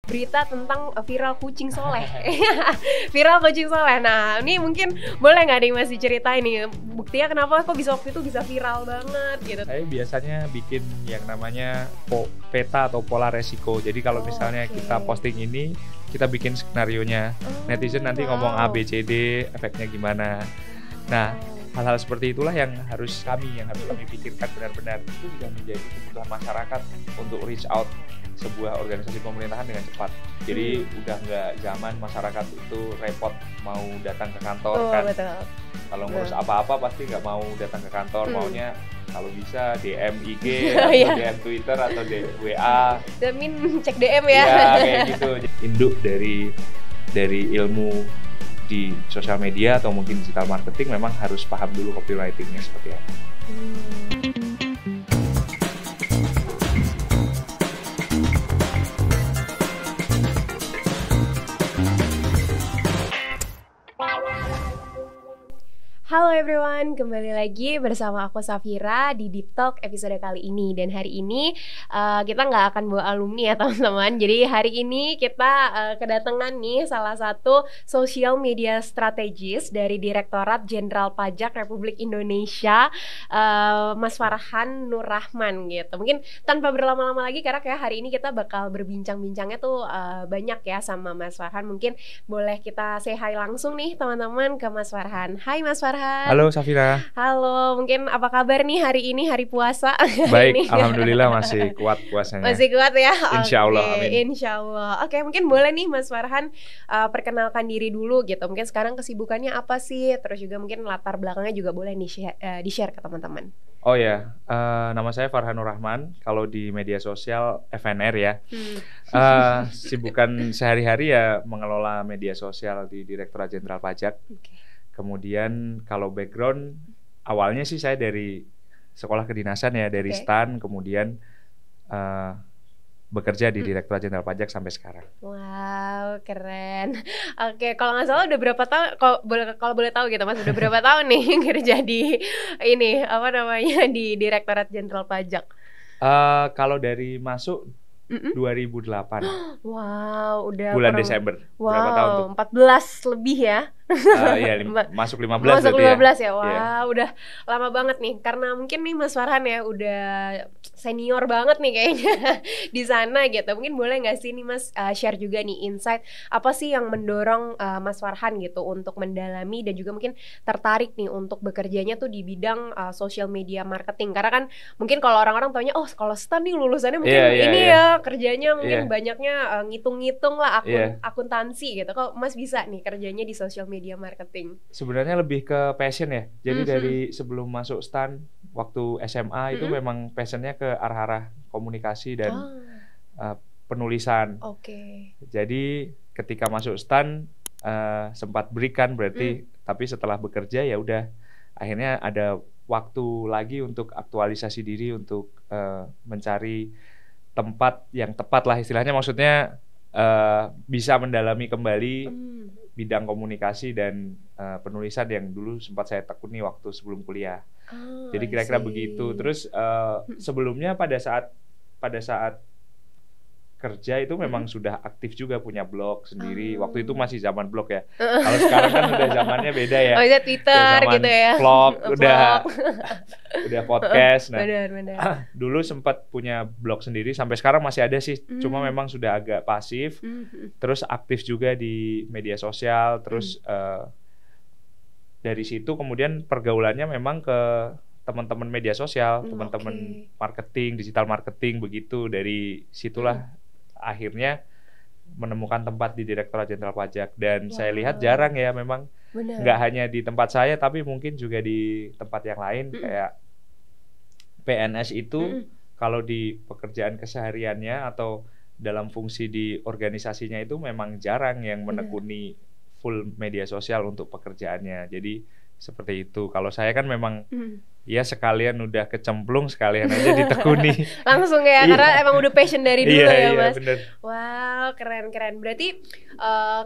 berita tentang viral kucing soleh. Viral kucing soleh. Nah, ini mungkin boleh nggak nih Mas diceritain nih buktinya kenapa kok bisa waktu itu bisa viral banget gitu. Saya biasanya bikin yang namanya peta atau pola resiko. Jadi kalau misalnya kita posting ini, kita bikin skenarionya. Netizen nanti ngomong A, B, C, D, efeknya gimana. Nah, hal-hal seperti itulah yang harus kami pikirkan benar-benar. Itu sudah menjadi kebutuhan masyarakat untuk reach out sebuah organisasi pemerintahan dengan cepat. Jadi udah nggak zaman masyarakat itu repot mau datang ke kantor kan. Betul. Kalau ngurus apa-apa pasti nggak mau datang ke kantor, maunya kalau bisa DM IG atau DM Twitter atau WA. Min cek DM ya. Ya kayak gitu. Induk dari ilmu di sosial media atau mungkin digital marketing memang harus paham dulu copywritingnya seperti apa. Halo everyone, kembali lagi bersama aku Safira di Deep Talk episode kali ini. Dan hari ini kita nggak akan bawa alumni ya teman-teman. Jadi hari ini kita kedatangan nih salah satu social media strategis dari Direktorat Jenderal Pajak Republik Indonesia, Mas Farhan Nur Rahman gitu. Mungkin tanpa berlama-lama lagi karena kayak hari ini kita bakal berbincang-bincangnya tuh banyak ya sama Mas Farhan. Mungkin boleh kita say hi langsung nih teman-teman ke Mas Farhan. Hai Mas Farhan. Halo Safira. Halo, mungkin apa kabar nih hari ini, hari puasa? Baik, alhamdulillah masih kuat puasanya. Masih kuat ya? Insya Allah, amin. Insya Allah. Oke, mungkin boleh nih Mas Farhan perkenalkan diri dulu gitu. Mungkin sekarang kesibukannya apa sih? Terus juga mungkin latar belakangnya juga boleh nih di-share ke teman-teman. Oh ya, nama saya Farhan Nur Rahman. Kalau di media sosial FNR ya. Sibukan sehari-hari ya mengelola media sosial di Direktorat Jenderal Pajak. Kemudian kalau background awalnya sih saya dari sekolah kedinasan ya, dari STAN, kemudian bekerja di Direktorat Jenderal Pajak sampai sekarang. Wow, keren. Oke, kalau nggak salah udah berapa tahun? Kalau boleh tahu gitu Mas, udah berapa tahun nih kerja di ini apa namanya di Direktorat Jenderal Pajak? Kalau dari masuk 2008. Wow, udah bulan Desember. Berapa tahun tuh? 14 lebih ya. Iya, masuk 15 masuk 15 ya. Wah, yeah. Udah lama banget nih. Karena mungkin nih Mas Farhan ya udah senior banget nih kayaknya di sana gitu. Mungkin boleh nggak sih nih Mas share juga nih insight apa sih yang mendorong Mas Farhan gitu untuk mendalami dan juga mungkin tertarik nih untuk bekerjanya tuh di bidang social media marketing. Karena kan mungkin kalau orang-orang taunya oh kalau STAN nih lulusannya mungkin ya kerjanya mungkin banyaknya ngitung-ngitung lah akuntansi gitu. Kok Mas bisa nih kerjanya di social media marketing? Sebenarnya lebih ke passion ya. Jadi dari sebelum masuk STAN waktu SMA itu memang passionnya ke arah-arah komunikasi dan penulisan. Jadi ketika masuk STAN sempat break kan berarti, tapi setelah bekerja ya udah akhirnya ada waktu lagi untuk aktualisasi diri untuk mencari tempat yang tepat lah istilahnya, maksudnya bisa mendalami kembali bidang komunikasi dan penulisan yang dulu sempat saya tekuni waktu sebelum kuliah. Jadi kira-kira begitu. Terus sebelumnya pada saat kerja itu memang sudah aktif juga punya blog sendiri. Waktu itu masih zaman blog ya. Kalau sekarang kan udah zamannya beda ya. Oh, ya Twitter gitu ya. Vlog, udah podcast. Nah, benar. Dulu sempat punya blog sendiri, sampai sekarang masih ada sih. Cuma memang sudah agak pasif. Terus aktif juga di media sosial. Terus dari situ kemudian pergaulannya memang ke teman-teman media sosial, teman-teman marketing, digital marketing begitu. Dari situlah akhirnya menemukan tempat di Direktorat Jenderal Pajak dan saya lihat jarang ya memang nggak hanya di tempat saya tapi mungkin juga di tempat yang lain kayak PNS itu kalau di pekerjaan kesehariannya atau dalam fungsi di organisasinya itu memang jarang yang menekuni full media sosial untuk pekerjaannya. Jadi seperti itu. Kalau saya kan memang ya sekalian udah kecemplung, sekalian aja ditekuni. Langsung ya, karena emang udah passion dari dulu ya Mas. Bener. Wow, keren. Berarti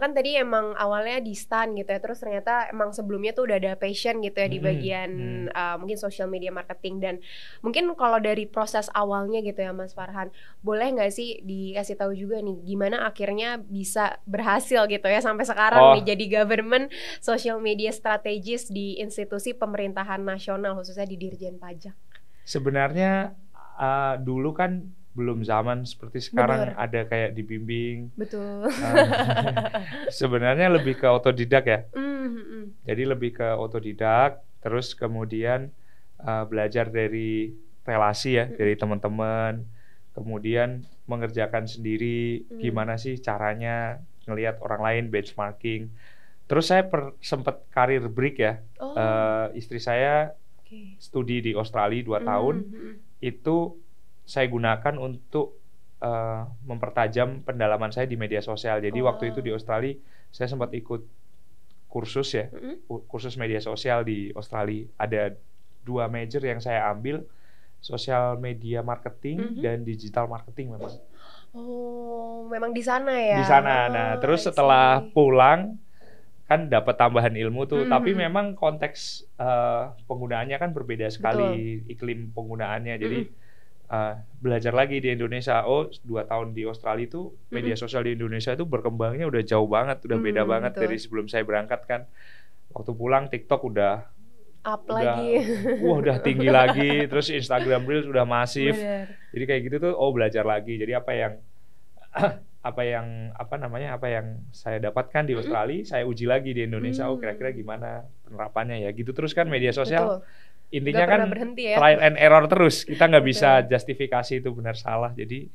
kan tadi emang awalnya di stan gitu ya, terus ternyata emang sebelumnya tuh udah ada passion gitu ya di bagian mungkin social media marketing. Dan mungkin kalau dari proses awalnya gitu ya Mas Farhan, boleh nggak sih dikasih tahu juga nih gimana akhirnya bisa berhasil gitu ya sampai sekarang nih jadi government social media strategist di institusi pemerintahan nasional, khususnya di Dirjen Pajak. Sebenarnya dulu kan belum zaman seperti sekarang. Bener. Ada kayak dibimbing. Betul. Sebenarnya lebih ke otodidak ya. Jadi lebih ke otodidak, terus kemudian belajar dari relasi ya, dari teman-teman, kemudian mengerjakan sendiri gimana sih caranya, ngelihat orang lain, benchmarking. Terus saya sempat karir break ya. Istri saya studi di Australia 2 tahun. Itu saya gunakan untuk mempertajam pendalaman saya di media sosial. Jadi waktu itu di Australia saya sempat ikut kursus ya, kursus media sosial di Australia. Ada 2 major yang saya ambil, sosial media marketing dan digital marketing memang. Oh, memang di sana ya? Di sana. Nah, terus setelah pulang kan dapat tambahan ilmu tuh, tapi memang konteks penggunaannya kan berbeda sekali. Betul. Iklim penggunaannya. Jadi belajar lagi di Indonesia. 2 tahun di Australia itu media sosial di Indonesia itu berkembangnya udah jauh banget, udah beda banget dari sebelum saya berangkat kan. Waktu pulang TikTok udah lagi. Udah tinggi lagi, terus Instagram Reels udah masif. Bener. Jadi kayak gitu tuh belajar lagi. Jadi apa yang saya dapatkan di Australia, saya uji lagi di Indonesia. Kira-kira gimana penerapannya ya gitu. Terus kan media sosial intinya kan trial and error terus. Kita nggak bisa justifikasi itu benar salah. Jadi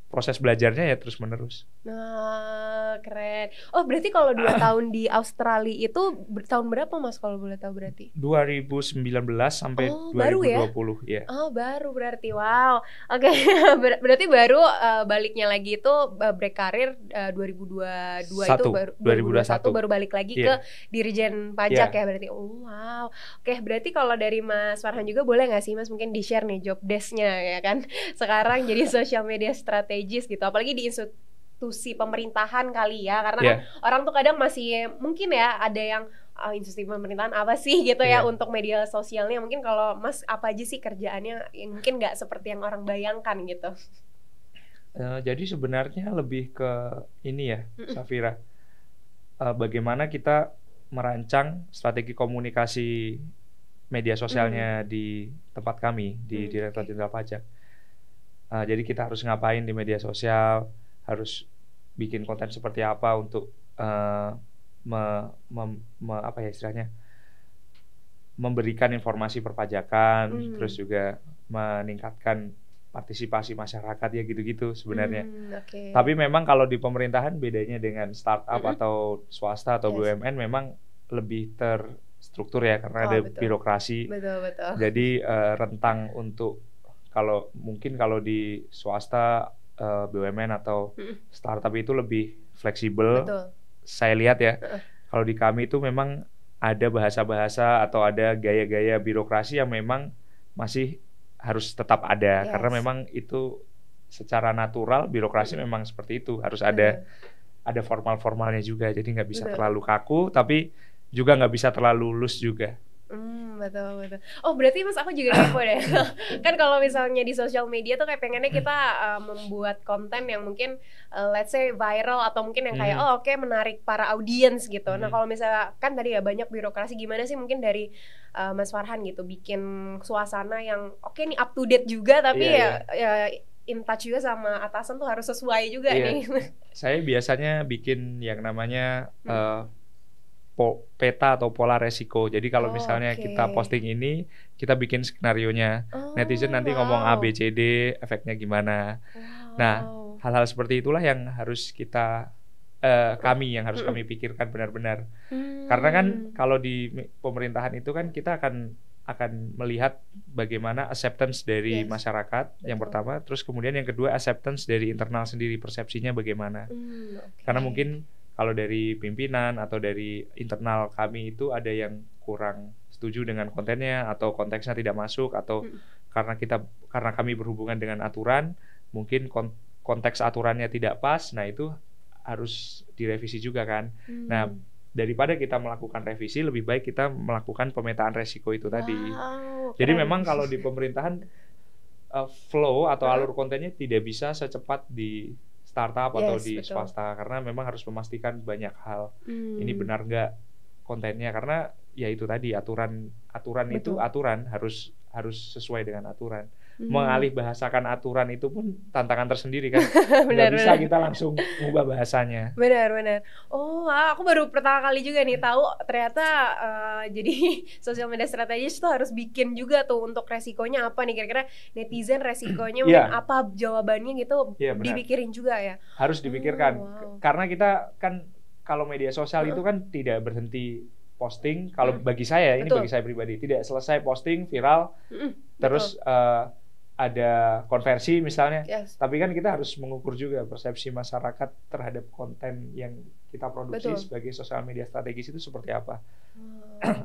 proses belajarnya ya terus menerus. Nah, keren. Oh, berarti kalau 2 tahun di Australia itu tahun berapa Mas kalau boleh tahu berarti? 2019 sampai 2020 baru ya. Oh, baru berarti. Wow. Oke. Berarti baru baliknya lagi itu break karir 2022 itu baru 2021 baru balik lagi ke Dirjen Pajak ya berarti. Oh, wow. Oke, berarti kalau dari Mas Farhan juga boleh nggak sih Mas mungkin di-share nih job desk-nya ya kan. Sekarang jadi social media strategist gitu, apalagi di institusi pemerintahan kali ya, karena kan orang tuh kadang masih mungkin ya ada yang institusi pemerintahan apa sih gitu ya untuk media sosialnya. Mungkin kalau Mas apa aja sih kerjaannya yang mungkin nggak seperti yang orang bayangkan gitu. Jadi sebenarnya lebih ke ini ya, Safira, bagaimana kita merancang strategi komunikasi media sosialnya di tempat kami di Direktorat Jenderal Pajak. Jadi kita harus ngapain di media sosial, harus bikin konten seperti apa untuk memberikan informasi perpajakan, terus juga meningkatkan partisipasi masyarakat ya gitu-gitu sebenarnya. Tapi memang kalau di pemerintahan bedanya dengan startup atau swasta atau BUMN memang lebih terstruktur ya karena ada birokrasi. Betul. Jadi rentang untuk kalau di swasta, BUMN atau startup itu lebih fleksibel. Saya lihat ya, kalau di kami itu memang ada bahasa-bahasa atau ada gaya-gaya birokrasi yang memang masih harus tetap ada. Karena memang itu secara natural birokrasi memang seperti itu. Harus ada formal-formalnya juga. Jadi nggak bisa terlalu kaku, tapi juga nggak bisa terlalu loose juga. Betul. Oh, berarti Mas aku juga kepo deh. Kan kalau misalnya di sosial media tuh kayak pengennya kita membuat konten yang mungkin let's say viral atau mungkin yang kayak menarik para audiens gitu. Nah, kalau misalnya kan tadi ya banyak birokrasi, gimana sih mungkin dari Mas Farhan gitu bikin suasana yang nih up to date juga tapi ya in touch juga sama atasan tuh harus sesuai juga nih. Saya biasanya bikin yang namanya peta atau pola resiko. Jadi kalau misalnya kita posting ini, kita bikin skenarionya. Netizen nanti ngomong A, B, C, D, efeknya gimana. Nah, hal-hal seperti itulah yang harus kami pikirkan benar-benar. Karena kan kalau di pemerintahan itu kan kita akan melihat bagaimana acceptance dari masyarakat yang pertama, terus kemudian yang kedua acceptance dari internal sendiri, persepsinya bagaimana. Karena mungkin kalau dari pimpinan atau dari internal kami itu ada yang kurang setuju dengan kontennya atau konteksnya tidak masuk atau karena kami berhubungan dengan aturan, mungkin konteks aturannya tidak pas, nah itu harus direvisi juga kan. Nah, daripada kita melakukan revisi, lebih baik kita melakukan pemetaan resiko itu tadi. Jadi memang kalau di pemerintahan flow atau alur kontennya tidak bisa secepat di startup atau di swasta, karena memang harus memastikan banyak hal. Ini benar nggak kontennya, karena ya itu tadi aturan itu aturan harus sesuai dengan aturan. Mengalih bahasakan aturan itu pun tantangan tersendiri kan. Nggak bisa kita langsung mengubah bahasanya. Benar. Oh, aku baru pertama kali juga nih tahu ternyata jadi sosial media strategis itu harus bikin juga tuh untuk resikonya apa nih, kira-kira netizen resikonya mungkin apa jawabannya gitu, dipikirin juga ya. Harus dipikirkan. Karena kita kan kalau media sosial itu kan tidak berhenti posting. Kalau bagi saya, ini bagi saya pribadi, tidak selesai posting viral, terus ada konversi misalnya, tapi kan kita harus mengukur juga persepsi masyarakat terhadap konten yang kita produksi sebagai sosial media strategis itu seperti apa.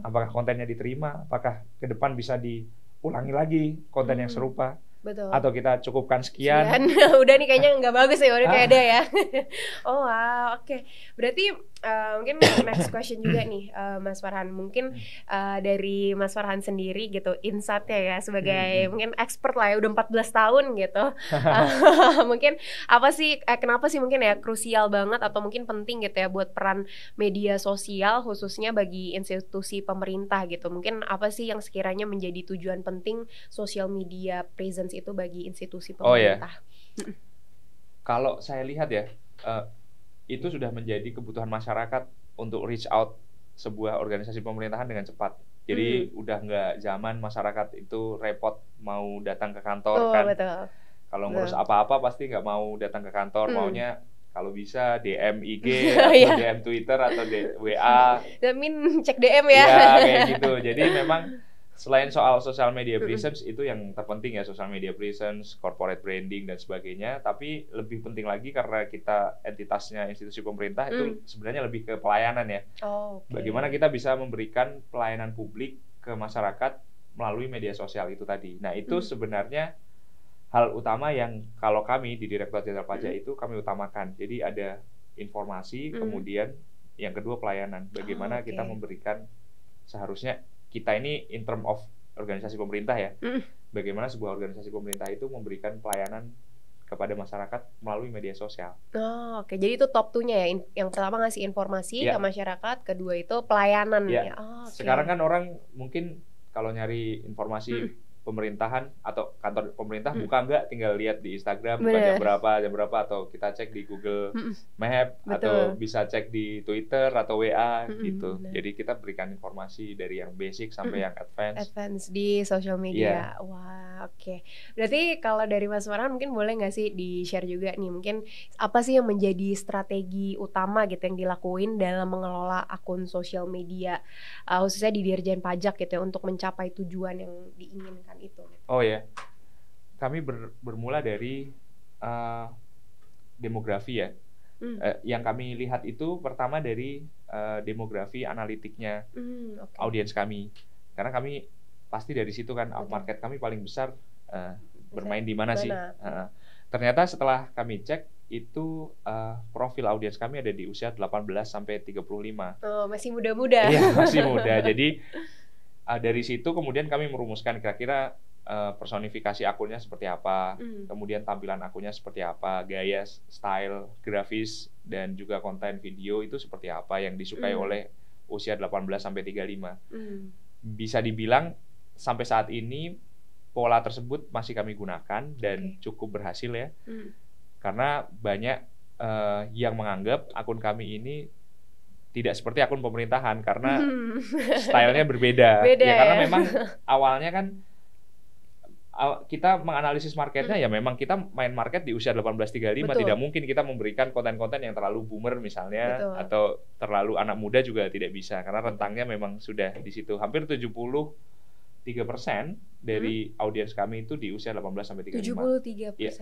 Apakah kontennya diterima, apakah ke depan bisa diulangi lagi konten yang serupa. Atau kita cukupkan sekian. Udah nih kayaknya nggak bagus ya, udah kayak ada ya. Oh wow, oke. Berarti mungkin next question juga nih, Mas Farhan. Mungkin dari Mas Farhan sendiri gitu, insight-nya ya sebagai mungkin expert lah ya, udah 14 tahun gitu. Mungkin apa sih, kenapa sih mungkin ya krusial banget atau mungkin penting gitu ya buat peran media sosial khususnya bagi institusi pemerintah gitu. Mungkin apa sih yang sekiranya menjadi tujuan penting social media presence itu bagi institusi pemerintah? Kalau saya lihat ya, itu sudah menjadi kebutuhan masyarakat untuk reach out sebuah organisasi pemerintahan dengan cepat. Jadi udah nggak zaman masyarakat itu repot mau datang ke kantor kan. Kalau ngurus apa-apa pasti nggak mau datang ke kantor, maunya kalau bisa DM IG atau DM Twitter atau WA. Cek DM ya. Ya kayak gitu. Jadi memang selain soal social media presence itu yang terpenting ya, social media presence, corporate branding dan sebagainya, tapi lebih penting lagi karena kita entitasnya institusi pemerintah itu sebenarnya lebih ke pelayanan ya. Bagaimana kita bisa memberikan pelayanan publik ke masyarakat melalui media sosial itu tadi. Nah, itu sebenarnya hal utama yang kalau kami di Direktorat Jenderal Pajak itu kami utamakan. Jadi ada informasi, kemudian yang kedua pelayanan. Bagaimana kita memberikan, seharusnya kita ini in term of organisasi pemerintah ya, bagaimana sebuah organisasi pemerintah itu memberikan pelayanan kepada masyarakat melalui media sosial. Oke. Jadi itu top 2-nya ya, yang pertama ngasih informasi ke masyarakat, kedua itu pelayanan ya. Sekarang kan orang mungkin kalau nyari informasi pemerintahan atau kantor pemerintah buka nggak, tinggal lihat di Instagram buka jam berapa atau kita cek di Google Map atau bisa cek di Twitter atau WA gitu. Jadi kita berikan informasi dari yang basic sampai yang advance di social media. Wah, oke. Berarti kalau dari Mas Farhan mungkin boleh nggak sih di-share juga nih, mungkin apa sih yang menjadi strategi utama gitu yang dilakuin dalam mengelola akun sosial media khususnya di Dirjen Pajak gitu ya, untuk mencapai tujuan yang diinginkan itu? Kami bermula dari demografi ya. Yang kami lihat itu pertama dari demografi analitiknya audiens kami, karena kami pasti dari situ kan market kami paling besar bermain di mana sih. Ternyata setelah kami cek itu profil audiens kami ada di usia 18 sampai 35. Masih muda-muda. Iya, masih muda. Jadi dari situ kemudian kami merumuskan kira-kira personifikasi akunnya seperti apa, kemudian tampilan akunnya seperti apa, gaya, style, grafis, dan juga konten video itu seperti apa yang disukai oleh usia 18 sampai 35. Bisa dibilang sampai saat ini pola tersebut masih kami gunakan dan cukup berhasil ya. Karena banyak yang menganggap akun kami ini tidak seperti akun pemerintahan karena stylenya berbeda. Karena memang awalnya kan kita menganalisis marketnya ya memang kita main market di usia 18-35. Tidak mungkin kita memberikan konten-konten yang terlalu boomer misalnya atau terlalu anak muda juga tidak bisa, karena rentangnya memang sudah di situ. Hampir 73% dari audiens kami itu di usia 18-35. 73%. Ya.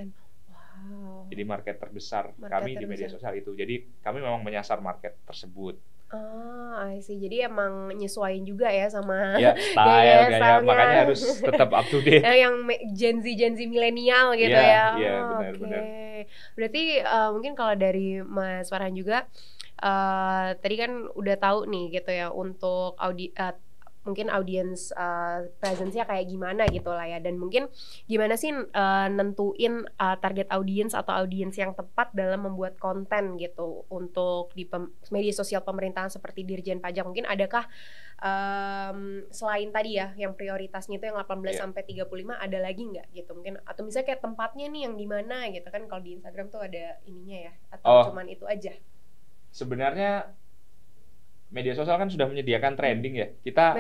Wow. Jadi market terbesar kami di media sosial itu. Jadi kami memang menyasar market tersebut. I see. Jadi emang nyesuaiin juga ya sama ya, gaya, makanya harus tetap up to date. Yang Gen Z milenial gitu ya. Iya, benar-benar. Berarti mungkin kalau dari Mas Farhan juga tadi kan udah tahu nih gitu ya untuk mungkin audience presence-nya kayak gimana gitu lah ya, dan mungkin gimana sih nentuin target audience atau audience yang tepat dalam membuat konten gitu untuk di media sosial pemerintahan seperti Dirjen Pajak. Mungkin adakah selain tadi ya yang prioritasnya itu yang 18 sampai 35 ada lagi nggak gitu mungkin, atau misalnya kayak tempatnya nih yang di mana gitu kan, kalau di Instagram tuh ada ininya ya, atau cuman itu aja? Sebenarnya media sosial kan sudah menyediakan trending ya. Kita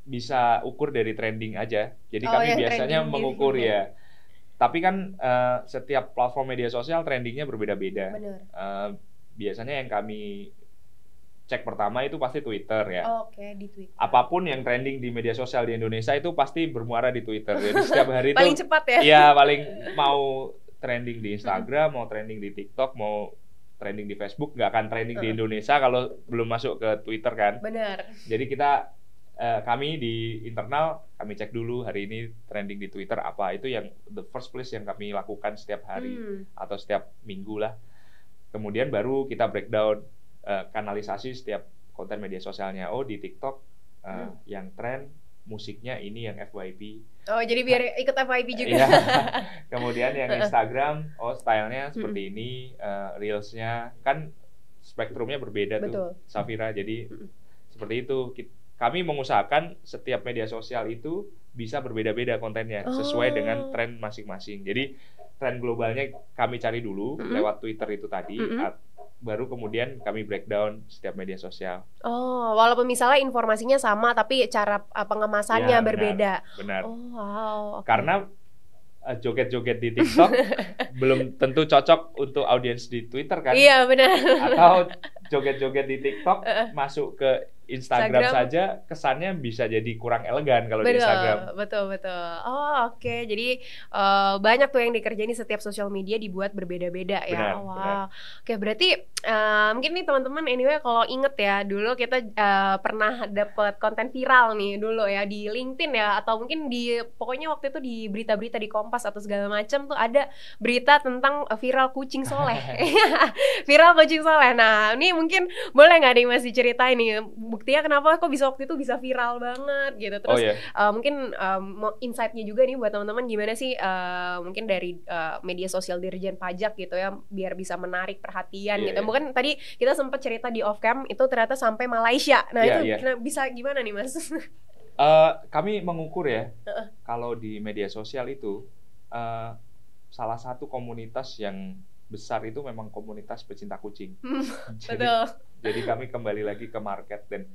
bisa ukur dari trending aja. Jadi kami biasanya mengukur ya. Tapi kan setiap platform media sosial trendingnya berbeda-beda. Biasanya yang kami cek pertama itu pasti Twitter ya. Di Twitter. Apapun yang trending di media sosial di Indonesia itu pasti bermuara di Twitter. Jadi setiap hari itu paling cepat ya. Iya, paling mau trending di Instagram, mau trending di TikTok, mau trending di Facebook, nggak akan trending di Indonesia kalau belum masuk ke Twitter kan. Benar. Jadi kami di internal, kami cek dulu hari ini trending di Twitter apa. Itu yang the first place yang kami lakukan setiap hari atau setiap minggu lah. Kemudian baru kita breakdown kanalisasi setiap konten media sosialnya. Oh, di TikTok yang tren musiknya ini yang FYP. Oh, jadi biar ikut FYP juga. Iya. Kemudian yang Instagram, stylenya seperti ini, reelsnya kan spektrumnya berbeda. Betul. Tuh, Safira. Jadi seperti itu. Kami mengusahakan setiap media sosial itu bisa berbeda-beda kontennya sesuai dengan tren masing-masing. Jadi tren globalnya kami cari dulu lewat Twitter itu tadi. Baru kemudian kami breakdown setiap media sosial. Walaupun misalnya informasinya sama, tapi cara pengemasannya berbeda. Benar. Wow. Okay. Karena joget-joget di TikTok belum tentu cocok untuk audiens di Twitter kan? Iya, benar. Atau joget-joget di TikTok masuk ke Instagram saja kesannya bisa jadi kurang elegan kalau di Instagram. Betul. Oke. Jadi banyak tuh yang dikerjain, setiap sosial media dibuat berbeda-beda ya. Benar. Oke, berarti mungkin nih teman-teman anyway kalau inget ya dulu kita pernah dapet konten viral nih dulu ya di LinkedIn ya, atau mungkin pokoknya waktu itu di berita-berita di Kompas atau segala macam tuh ada berita tentang viral kucing soleh. Viral kucing soleh. Nah, ini mungkin boleh nggak nih masih ceritain nih buktinya kenapa kok bisa waktu itu bisa viral banget gitu. Terus mungkin insight-nya juga nih buat teman-teman gimana sih mungkin dari media sosial Dirjen Pajak gitu ya biar bisa menarik perhatian gitu. Mungkin tadi kita sempat cerita di off cam itu ternyata sampai Malaysia. Nah, itu bisa gimana nih, Mas? Kami mengukur ya. Kalau di media sosial itu salah satu komunitas yang besar itu memang komunitas pecinta kucing. Jadi kami kembali lagi ke market dan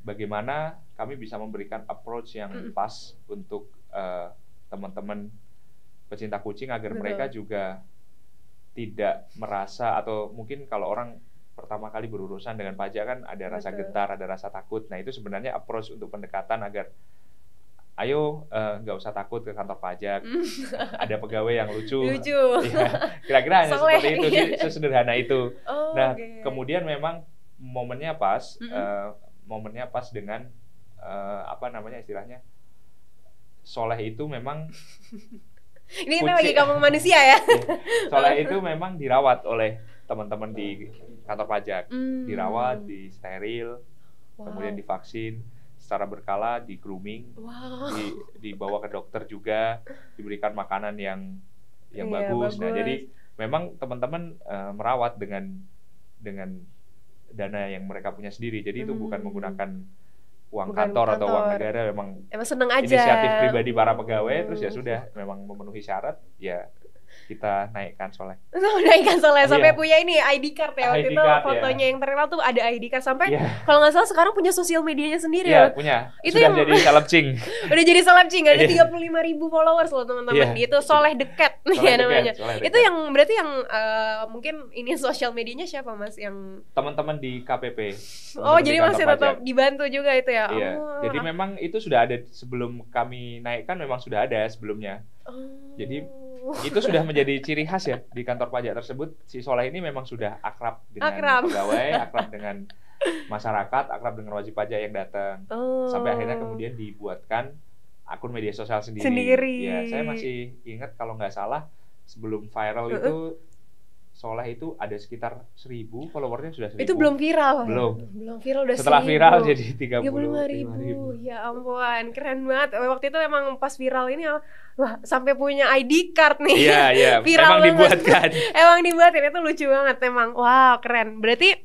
bagaimana kami bisa memberikan approach yang pas untuk teman-teman pecinta kucing agar mereka juga tidak merasa, atau mungkin kalau orang pertama kali berurusan dengan pajak kan ada rasa gentar, ada rasa takut. Nah, itu sebenarnya approach untuk pendekatan agar ayo nggak usah takut ke kantor pajak. Ada pegawai yang lucu. Ya, kira-kira hanya seperti itu sih, sesederhana itu. Kemudian memang momennya pas, dengan istilahnya soleh itu memang ini kita lagi ngomong manusia ya. Soleh itu memang dirawat oleh teman-teman di kantor pajak, dirawat, di steril, kemudian divaksin secara berkala, di grooming, dibawa ke dokter juga, diberikan makanan yang bagus. Nah, jadi memang teman-teman merawat dengan dana yang mereka punya sendiri. Jadi itu bukan menggunakan uang kantor atau uang negara, memang seneng aja. Inisiatif pribadi para pegawai. Terus ya sudah, memang memenuhi syarat, ya kita naikkan soleh. Sampai punya ini ID card ya. Waktu itu fotonya yang terkenal tuh ada ID card sampai kalau nggak salah sekarang punya sosial medianya sendiri ya. Punya. Itu sudah jadi selebcing. Udah jadi selebcing, ada 35.000 followers loh teman-teman. Itu soleh dekat ya namanya. Itu yang berarti yang mungkin ini sosial medianya siapa, Mas, yang teman-teman di KPP. Jadi masih tetap dibantu juga itu ya. Jadi memang itu sudah ada sebelum kami naikkan, memang sudah ada sebelumnya. Jadi itu sudah menjadi ciri khas ya di kantor pajak tersebut. Si soleh ini memang sudah akrab dengan pegawai, akrab dengan masyarakat akrab dengan wajib pajak yang datang. Sampai akhirnya kemudian dibuatkan akun media sosial sendiri. Ya, saya masih ingat kalau nggak salah sebelum viral itu Soleh itu ada sekitar 1.000 followernya sudah 1.000. Itu belum viral. Belum viral udah 1.000. Setelah viral jadi 35.000. Ya ampun, keren banget. Waktu itu emang pas viral ini wah, sampai punya ID card nih. Iya. Viral emang dibuatkan. Emang dibuatin, itu lucu banget emang. Wow, keren. Berarti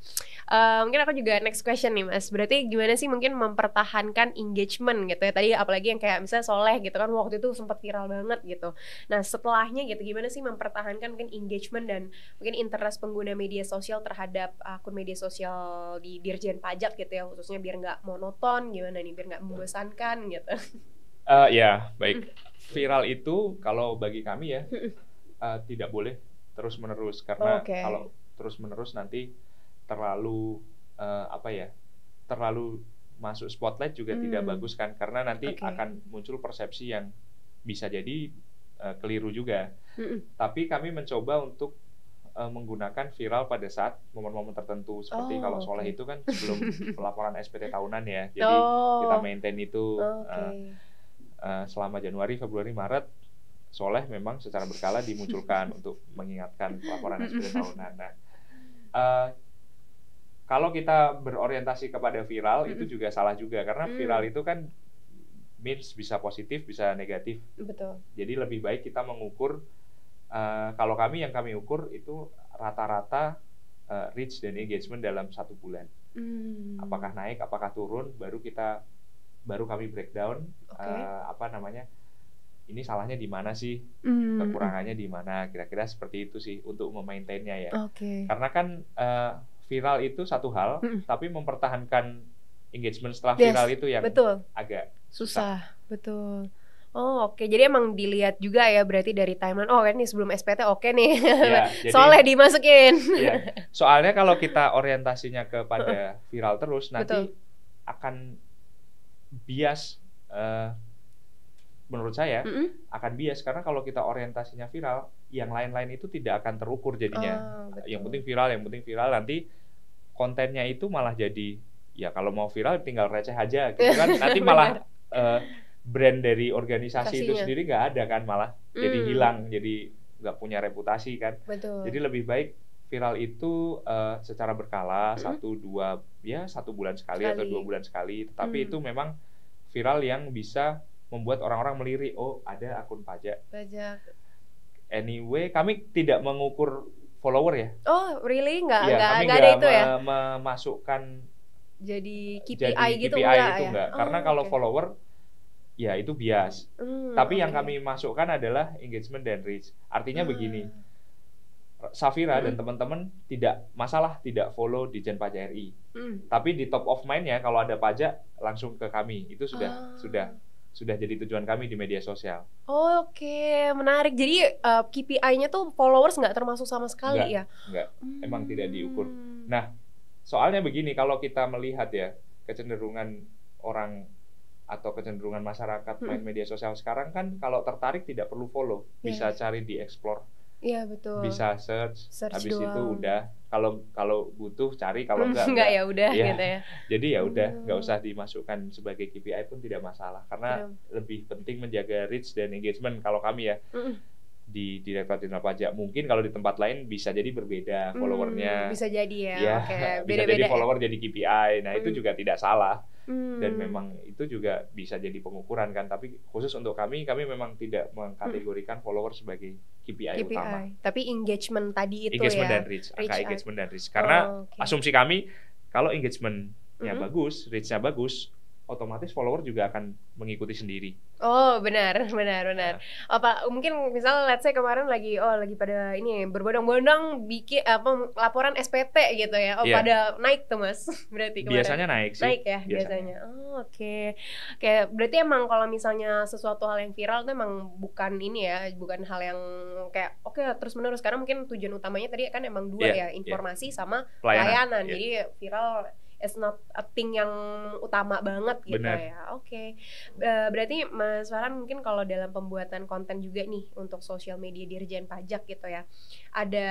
mungkin aku juga next question nih Mas. Berarti gimana sih mungkin mempertahankan engagement gitu ya. Tadi apalagi yang kayak misalnya Soleh gitu kan waktu itu sempat viral banget gitu. Nah setelahnya gitu gimana sih mempertahankan mungkin engagement dan mungkin interest pengguna media sosial terhadap akun media sosial di Dirjen Pajak gitu ya, khususnya biar nggak monoton, gimana nih biar nggak membosankan gitu. Ya baik. Viral itu kalau bagi kami ya tidak boleh terus menerus karena kalau terus menerus nanti terlalu terlalu masuk spotlight juga tidak bagus kan, karena nanti akan muncul persepsi yang bisa jadi keliru juga. Tapi kami mencoba untuk menggunakan viral pada saat momen-momen tertentu seperti kalau Soleh itu kan sebelum pelaporan SPT tahunan ya, jadi kita maintain itu selama Januari, Februari, Maret. Soleh memang secara berkala dimunculkan untuk mengingatkan pelaporan SPT tahunan. Nah, kalau kita berorientasi kepada viral itu juga salah juga, karena viral itu kan means bisa positif bisa negatif. Betul. Jadi lebih baik kita mengukur, kalau kami ukur itu rata-rata reach dan engagement dalam 1 bulan. Apakah naik, apakah turun, baru kami breakdown ini salahnya di mana sih, kekurangannya di mana, kira-kira seperti itu sih untuk memaintainnya ya. Karena kan viral itu satu hal, tapi mempertahankan engagement setelah viral itu yang agak susah. Betul. Jadi emang dilihat juga ya berarti dari timeline. Ini sebelum SPT nih. Ya, Soleh dimasukin. Ya. Soalnya kalau kita orientasinya kepada viral terus, nanti akan bias. Menurut saya akan bias, karena kalau kita orientasinya viral, yang lain-lain itu tidak akan terukur jadinya. Yang penting viral, nanti kontennya itu malah jadi ya kalau mau viral tinggal receh aja gitu kan. Nanti malah brand dari organisasi itu sendiri nggak ada kan, malah jadi hilang, jadi nggak punya reputasi kan. Jadi lebih baik viral itu secara berkala, 1 bulan sekali atau 2 bulan sekali, tetapi itu memang viral yang bisa membuat orang-orang melirik, ada akun pajak. Anyway, kami tidak mengukur follower ya. Really? Nggak kami ada itu ya? Memasukkan jadi KPI gitu enggak. Karena kalau follower ya itu bias. Tapi yang kami masukkan adalah engagement dan reach. Artinya begini, Safira dan teman-teman tidak masalah tidak follow di Dijen Pajak RI. Tapi di top of mind-nya kalau ada pajak langsung ke kami. Itu sudah jadi tujuan kami di media sosial. Menarik. Jadi KPI-nya tuh followers nggak termasuk sama sekali ya? Enggak, emang tidak diukur. Nah, soalnya begini, kalau kita melihat ya kecenderungan orang atau kecenderungan masyarakat main media sosial sekarang kan, kalau tertarik tidak perlu follow, bisa cari di explore. Iya betul. Bisa search habis doang. Itu udah kalau butuh cari, kalau enggak ya udah gitu ya. Jadi ya udah nggak usah dimasukkan sebagai KPI pun tidak masalah, karena lebih penting menjaga reach dan engagement kalau kami ya. Di Direktorat Jenderal Pajak. Mungkin kalau di tempat lain bisa jadi berbeda followernya. Bisa jadi ya. Bisa jadi follower jadi KPI. Nah, itu juga tidak salah. Dan memang itu juga bisa jadi pengukuran kan. Tapi khusus untuk kami memang tidak mengkategorikan follower sebagai KPI utama. Tapi engagement tadi itu engagement dan reach. Angka engagement dan reach. Karena asumsi kami kalau engagementnya bagus, reach-nya bagus, otomatis follower juga akan mengikuti sendiri. Benar. Apa mungkin misal let's say kemarin lagi pada ini berbondong-bondong bikin laporan SPT gitu ya. Pada naik tuh Mas. Berarti kemarin. Biasanya naik sih. Naik ya biasanya. Oke. Berarti emang kalau misalnya sesuatu hal yang viral itu emang bukan ini ya, bukan hal yang kayak terus-menerus, karena mungkin tujuan utamanya tadi kan emang dua ya, informasi sama pelayanan. Jadi viral it's not a thing yang utama banget gitu. Bener. Ya. Oke. Berarti Mas Farhan mungkin kalau dalam pembuatan konten juga nih untuk sosial media Dirjen Pajak gitu ya, ada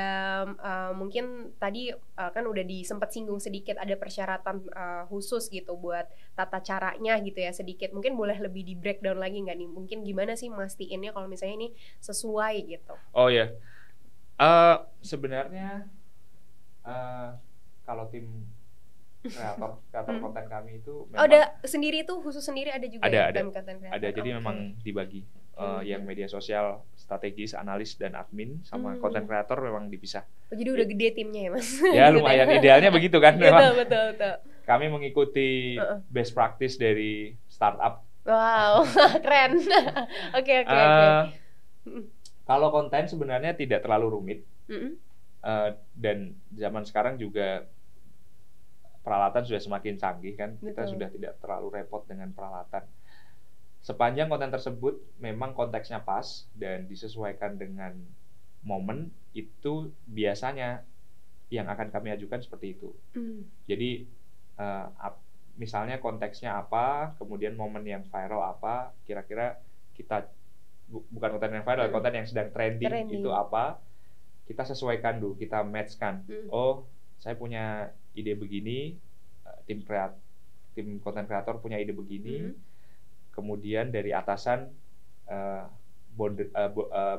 mungkin tadi kan udah sempat singgung sedikit ada persyaratan khusus gitu buat tata caranya gitu ya sedikit. Mungkin boleh lebih di breakdown lagi nggak nih? Mungkin gimana sih mastiinnya kalau misalnya ini sesuai gitu? Oh ya, sebenarnya kalau tim kreator konten kami itu memang ada sendiri itu khusus sendiri ada juga ada, ya ada. tim konten kreator? Ada, jadi memang dibagi yang media sosial, strategis, analis dan admin sama konten kreator memang dipisah. Oh, jadi udah gede timnya ya Mas? Ya lumayan, idealnya begitu kan memang. Betul. Kami mengikuti best practice dari startup. Wow, keren. Oke. Kalau konten sebenarnya tidak terlalu rumit. Dan zaman sekarang juga peralatan sudah semakin canggih kan. Kita sudah tidak terlalu repot dengan peralatan. Sepanjang konten tersebut memang konteksnya pas dan disesuaikan dengan momen, itu biasanya yang akan kami ajukan seperti itu. Jadi misalnya konteksnya apa, kemudian momen yang viral apa, kira-kira kita bukan konten yang viral, konten yang sedang trending itu apa, kita sesuaikan dulu, kita matchkan. Oh, saya punya ide begini, tim konten kreator punya ide begini, kemudian dari atasan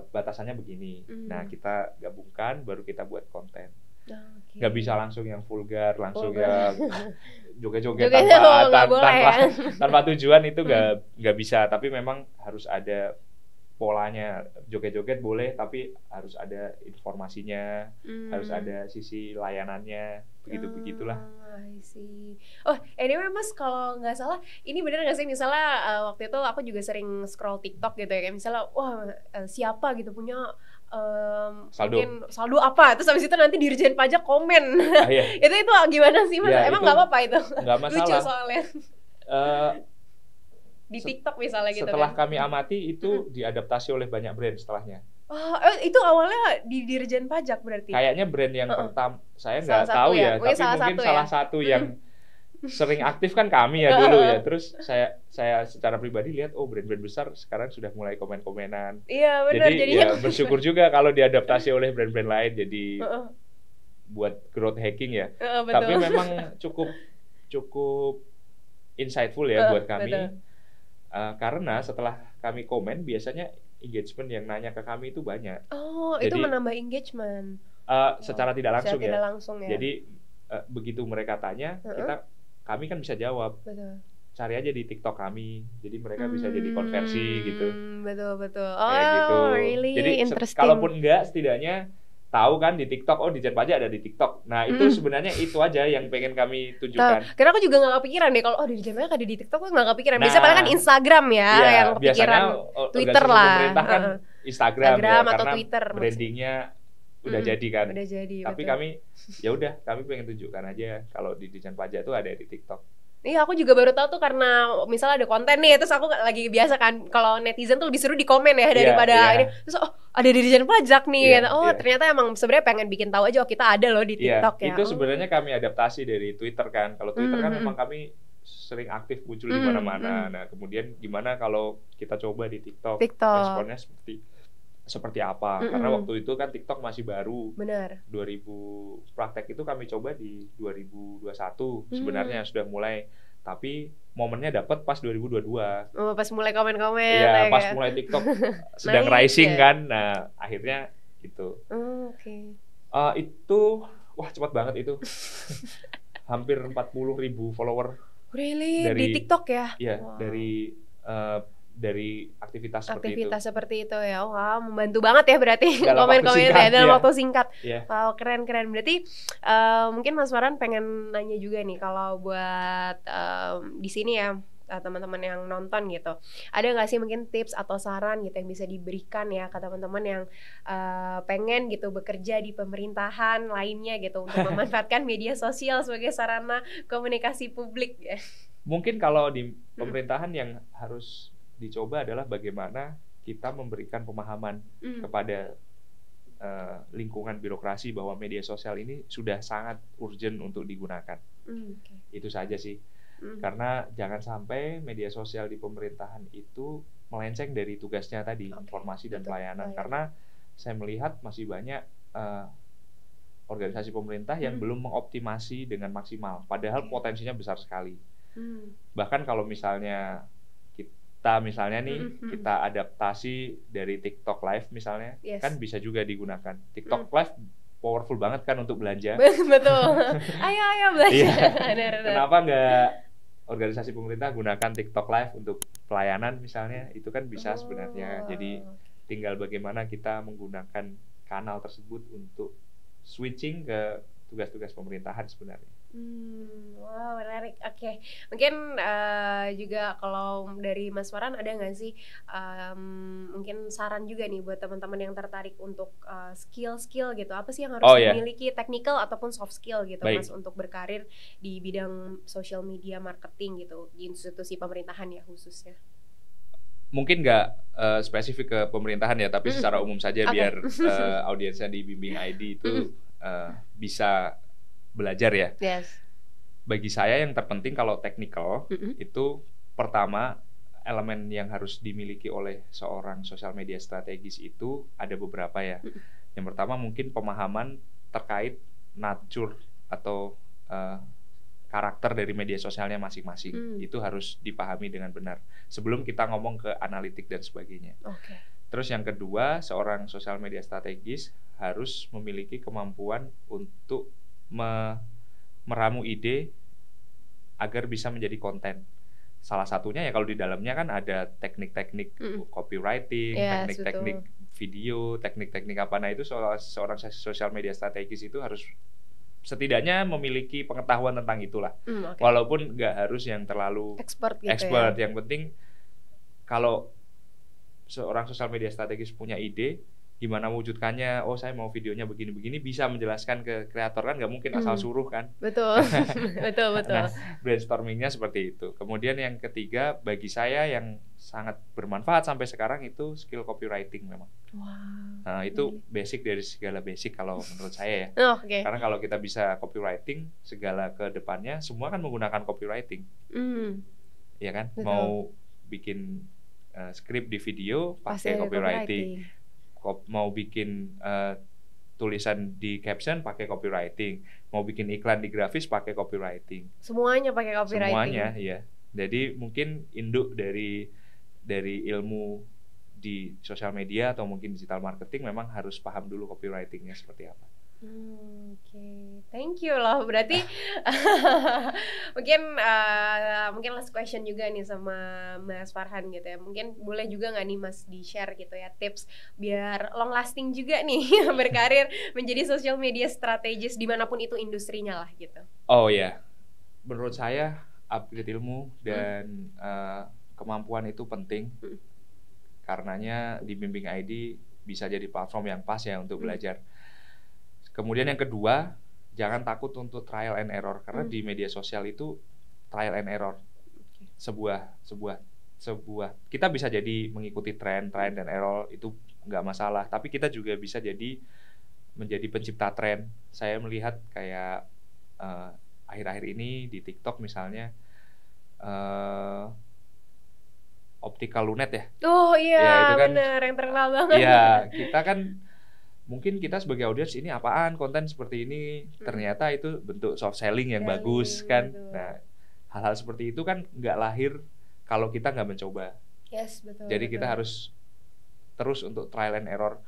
batasannya begini. Nah, kita gabungkan, baru kita buat konten. Nggak bisa langsung yang vulgar, langsung yang joget-joget tanpa tujuan, itu nggak bisa. Tapi memang harus ada polanya. Joget-joget boleh, tapi harus ada informasinya, harus ada sisi layanannya, begitulah. I see. Oh, anyway Mas, kalau nggak salah, ini bener nggak sih misalnya waktu itu aku juga sering scroll TikTok gitu ya, kayak misalnya wah siapa gitu punya mungkin saldo apa, terus habis itu nanti Dirjen Pajak komen. Iya. itu gimana sih Mas? Emang nggak apa-apa itu? Nggak masalah. Lucu soalnya. Di TikTok misalnya gitu. Setelah kami amati itu diadaptasi oleh banyak brand setelahnya. Oh, itu awalnya di Dirjen Pajak berarti? Kayaknya brand yang pertama, saya nggak tahu ya, tapi mungkin salah satu yang sering aktif kan kami ya dulu ya. Terus saya secara pribadi lihat, oh brand-brand besar sekarang sudah mulai komen-komenan. Iya benar. Jadi ya bersyukur juga kalau diadaptasi oleh brand-brand lain jadi buat growth hacking ya. Tapi memang cukup insightful ya buat kami. Karena setelah kami komen biasanya engagement yang nanya ke kami itu banyak. Oh, jadi, itu menambah engagement. Secara tidak langsung secara ya. Tidak langsung ya. Jadi begitu mereka tanya, kami kan bisa jawab. Betul. Cari aja di TikTok kami. Jadi mereka bisa jadi konversi gitu. Betul. Kayak gitu. Really jadi interesting. Kalaupun enggak, setidaknya tahu kan di TikTok, oh Dirjen Pajak ada di TikTok. Nah itu sebenarnya itu aja yang pengen kami tunjukkan. Karena aku juga nggak kepikiran deh kalau Dirjen Pajak ada di TikTok, aku nggak kepikiran. Biasanya paling kan Instagram ya yang kepikiran. Twitter lah. Pemerintah kan Instagram ya, atau karena Twitter. Brandingnya udah jadi kan. Udah jadi. Tapi kami ya udah, kami pengen tunjukkan aja kalau di Dirjen Pajak tuh ada di TikTok. Iya, aku juga baru tahu tuh karena misalnya ada konten nih, terus aku lagi biasa kan kalau netizen tuh lebih seru di komen ya daripada ini. Terus ada di Dirjen Pajak nih. Ternyata emang sebenarnya pengen bikin tahu aja kita ada loh di TikTok ya. Itu sebenarnya kami adaptasi dari Twitter kan. Kalau Twitter kan memang kami sering aktif muncul di mana-mana. Nah, kemudian gimana kalau kita coba di TikTok. Responnya seperti apa? Karena waktu itu kan TikTok masih baru. Benar. 2000 praktek itu kami coba di 2021 sebenarnya sudah mulai, tapi momennya dapat pas 2022. Oh, pas mulai komen-komen. Iya, pas mulai TikTok sedang rising kan. Nah, akhirnya gitu. Oke. Itu wah cepat banget itu. Hampir 40.000 follower. Really? Di TikTok ya? Iya, dari aktivitas seperti itu ya. Wow, membantu banget ya berarti komen-komen ya dalam waktu singkat. Wow, keren. Berarti mungkin Mas Farhan pengen nanya juga nih, kalau buat di sini ya teman-teman yang nonton gitu, ada nggak sih mungkin tips atau saran gitu yang bisa diberikan ya ke teman-teman yang pengen gitu bekerja di pemerintahan lainnya gitu untuk memanfaatkan media sosial sebagai sarana komunikasi publik ya? Mungkin kalau di pemerintahan yang harus dicoba adalah bagaimana kita memberikan pemahaman kepada lingkungan birokrasi bahwa media sosial ini sudah sangat urgent untuk digunakan. Itu saja sih. Karena jangan sampai media sosial di pemerintahan itu melenceng dari tugasnya tadi, informasi dan pelayanan. Karena saya melihat masih banyak organisasi pemerintah yang belum mengoptimasi dengan maksimal, padahal potensinya besar sekali. Bahkan kalau misalnya kita kita adaptasi dari TikTok Live misalnya, kan bisa juga digunakan. TikTok Live powerful banget kan untuk belanja. Betul. Ayo belanja. Kenapa nggak organisasi pemerintah gunakan TikTok Live untuk pelayanan misalnya? Itu kan bisa sebenarnya. Jadi tinggal bagaimana kita menggunakan kanal tersebut untuk switching ke tugas-tugas pemerintahan sebenarnya. Wow, menarik. Oke. Mungkin juga kalau dari Mas Farhan ada nggak sih mungkin saran juga nih buat teman-teman yang tertarik untuk skill-skill gitu. Apa sih yang harus dimiliki, technical ataupun soft skill gitu, Mas, untuk berkarir di bidang social media marketing gitu di institusi pemerintahan ya khususnya? Mungkin nggak spesifik ke pemerintahan ya, tapi secara umum saja biar audiensnya di Bimbing ID itu bisa belajar ya. Bagi saya yang terpenting kalau technical itu pertama elemen yang harus dimiliki oleh seorang sosial media strategis itu ada beberapa ya. Yang pertama mungkin pemahaman terkait nature atau karakter dari media sosialnya masing-masing. Itu harus dipahami dengan benar sebelum kita ngomong ke analitik dan sebagainya. Terus yang kedua, seorang sosial media strategis harus memiliki kemampuan untuk meramu ide agar bisa menjadi konten. Salah satunya ya kalau di dalamnya kan ada teknik-teknik copywriting, teknik-teknik video, teknik-teknik apa. Nah itu seorang sosial media strategis itu harus setidaknya memiliki pengetahuan tentang itulah. Walaupun nggak harus yang terlalu expert. Yang penting kalau seorang sosial media strategis punya ide, gimana mewujudkannya, saya mau videonya begini-begini, bisa menjelaskan ke kreator kan, nggak mungkin asal suruh kan. Betul. betul. Nah, brainstormingnya seperti itu. Kemudian yang ketiga, bagi saya yang sangat bermanfaat sampai sekarang itu skill copywriting memang. Nah itu basic dari segala basic kalau menurut saya ya. Karena kalau kita bisa copywriting, segala ke depannya semua kan menggunakan copywriting. Ya kan, mau bikin skrip di video pakai copywriting. Mau bikin tulisan di caption pakai copywriting, mau bikin iklan di grafis pakai copywriting. Semuanya pakai copywriting. Semuanya, ya. Jadi mungkin induk dari ilmu di sosial media atau mungkin digital marketing memang harus paham dulu copywritingnya seperti apa. Thank you loh. Berarti mungkin last question juga nih sama Mas Farhan gitu ya. Mungkin boleh juga nggak nih Mas di-share gitu ya tips biar long lasting juga nih berkarir menjadi social media strategis dimanapun itu industrinya lah gitu. Menurut saya upgrade ilmu dan kemampuan itu penting. Karenanya di Bimbing ID bisa jadi platform yang pas ya untuk belajar. Kemudian yang kedua, jangan takut untuk trial and error karena di media sosial itu trial and error. Sebuah kita bisa jadi mengikuti tren dan error itu nggak masalah, tapi kita juga bisa jadi menjadi pencipta tren. Saya melihat kayak akhir-akhir ini di TikTok misalnya Optical Lunet ya. Itu kan benar yang terkenal banget. Iya, kita kan mungkin kita sebagai audiens ini apaan konten seperti ini, ternyata itu bentuk soft selling yang bagus kan. Nah, hal-hal seperti itu kan nggak lahir kalau kita nggak mencoba. Jadi kita harus terus untuk trial and error.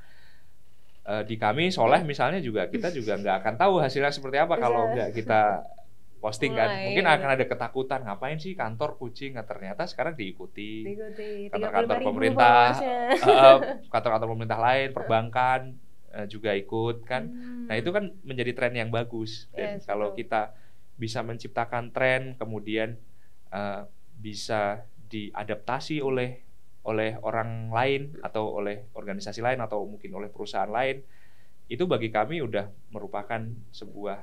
Di kami Soleh misalnya kita juga nggak akan tahu hasilnya seperti apa kalau nggak kita posting kan. Mungkin akan ada ketakutan, ngapain sih kantor kucing. Nah, ternyata sekarang diikuti kantor-kantor pemerintah, kantor-kantor pemerintah lain, perbankan juga ikut kan. Nah itu kan menjadi tren yang bagus. Dan kalau kita bisa menciptakan tren, kemudian bisa diadaptasi oleh orang lain atau oleh organisasi lain atau mungkin oleh perusahaan lain, itu bagi kami udah merupakan sebuah,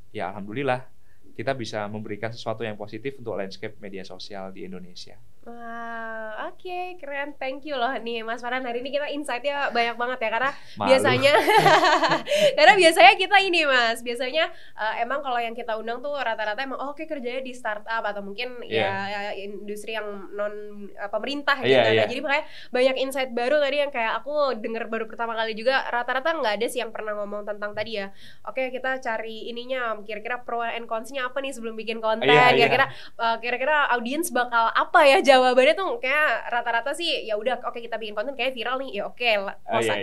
ya alhamdulillah kita bisa memberikan sesuatu yang positif untuk landscape media sosial di Indonesia. Wah, oke, keren. Thank you loh nih Mas Farhan. Hari ini kita insight-nya banyak banget ya, karena Malu. biasanya karena biasanya kita ini Mas, biasanya emang kalau yang kita undang tuh rata-rata emang oke kerjanya di startup atau mungkin ya industri yang non pemerintah gitu. Nah, jadi makanya banyak insight baru tadi yang kayak aku denger baru pertama kali juga, rata-rata nggak ada sih yang pernah ngomong tentang tadi ya. Oke, kita cari ininya, kira-kira pro and cons-nya apa nih sebelum bikin konten. Kira-kira audiens bakal apa ya jawabannya tuh kayak rata-rata sih ya udah oke kita bikin konten kayak viral nih ya oke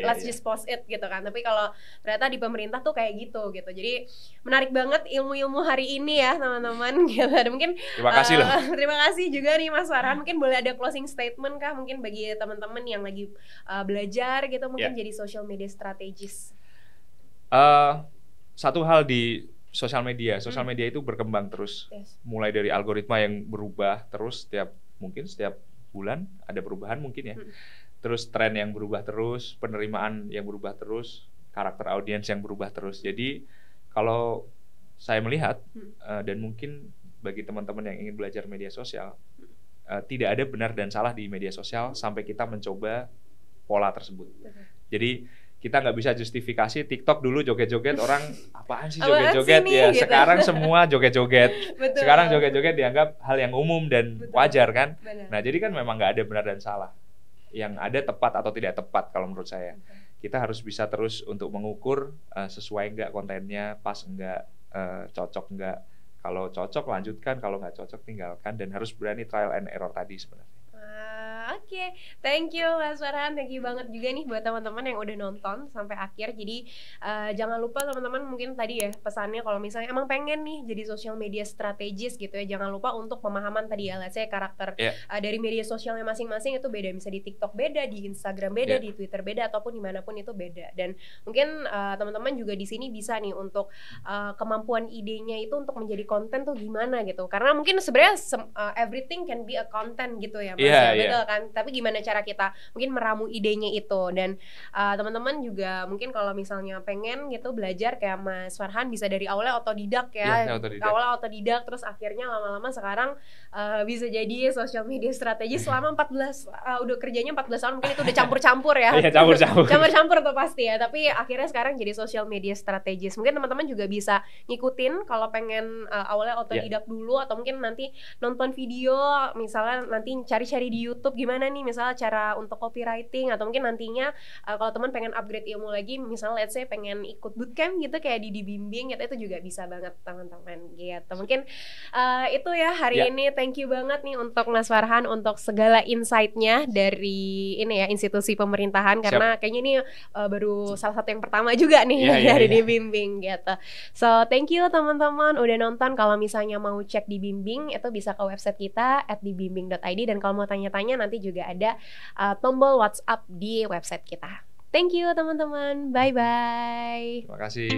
let's just post it gitu kan. Tapi kalau ternyata di pemerintah tuh kayak gitu. Jadi menarik banget ilmu-ilmu hari ini ya teman-teman gitu. Mungkin terima kasih loh. Terima kasih juga nih Mas Farhan. Mungkin boleh ada closing statement kah mungkin bagi teman-teman yang lagi belajar gitu mungkin jadi social media strategis. Satu hal di sosial media itu berkembang terus. Mulai dari algoritma yang berubah terus setiap bulan ada perubahan mungkin ya. Terus tren yang berubah terus, penerimaan yang berubah terus, karakter audiens yang berubah terus. Jadi kalau saya melihat dan mungkin bagi teman-teman yang ingin belajar media sosial, tidak ada benar dan salah di media sosial sampai kita mencoba pola tersebut. Jadi kita nggak bisa justifikasi TikTok dulu joget-joget orang apaan sih joget-joget ya gitu. Sekarang semua joget-joget. Sekarang joget-joget dianggap hal yang umum dan wajar kan. Nah jadi kan memang nggak ada benar dan salah. Yang ada tepat atau tidak tepat kalau menurut saya. Kita harus bisa terus untuk mengukur sesuai nggak kontennya, pas nggak, cocok nggak. Kalau cocok lanjutkan, kalau nggak cocok tinggalkan, dan harus berani trial and error tadi sebenarnya. Oke, thank you Mas Farhan, thank you banget juga nih buat teman-teman yang udah nonton sampai akhir. Jadi jangan lupa teman-teman mungkin tadi ya pesannya kalau misalnya emang pengen nih jadi social media strategis gitu ya, jangan lupa untuk pemahaman tadi ya, let's say karakter dari media sosialnya masing-masing itu beda, bisa di TikTok beda, di Instagram beda, di Twitter beda, ataupun dimanapun itu beda. Dan mungkin teman-teman juga di sini bisa nih untuk kemampuan idenya itu untuk menjadi konten tuh gimana gitu, karena mungkin sebenarnya everything can be a content gitu ya Mas, betul kan? Tapi gimana cara kita mungkin meramu idenya itu. Dan teman-teman juga mungkin kalau misalnya pengen gitu belajar kayak Mas Farhan, bisa dari awalnya otodidak ya, awalnya otodidak terus akhirnya lama-lama sekarang bisa jadi social media strategis selama 14 udah kerjanya 14 tahun mungkin itu udah campur-campur ya. Campur-campur tuh pasti ya, tapi akhirnya sekarang jadi social media strategis. Mungkin teman-teman juga bisa ngikutin kalau pengen awalnya otodidak dulu, atau mungkin nanti nonton video misalnya nanti cari-cari di YouTube gimana nih misalnya cara untuk copywriting, atau mungkin nantinya kalau teman pengen upgrade ilmu lagi misalnya let's say pengen ikut bootcamp gitu kayak di Bimbing gitu, itu juga bisa banget teman-teman gitu. Mungkin itu ya hari ini. Thank you banget nih untuk Mas Farhan untuk segala insight-nya dari ini ya institusi pemerintahan, karena kayaknya ini baru salah satu yang pertama juga nih dari di Bimbing gitu. So thank you teman-teman udah nonton. Kalau misalnya mau cek di Bimbing itu bisa ke website kita @dibimbing.id, dan kalau mau tanya-tanya nanti juga ada tombol WhatsApp di website kita. Thank you teman-teman. Bye-bye. Terima kasih.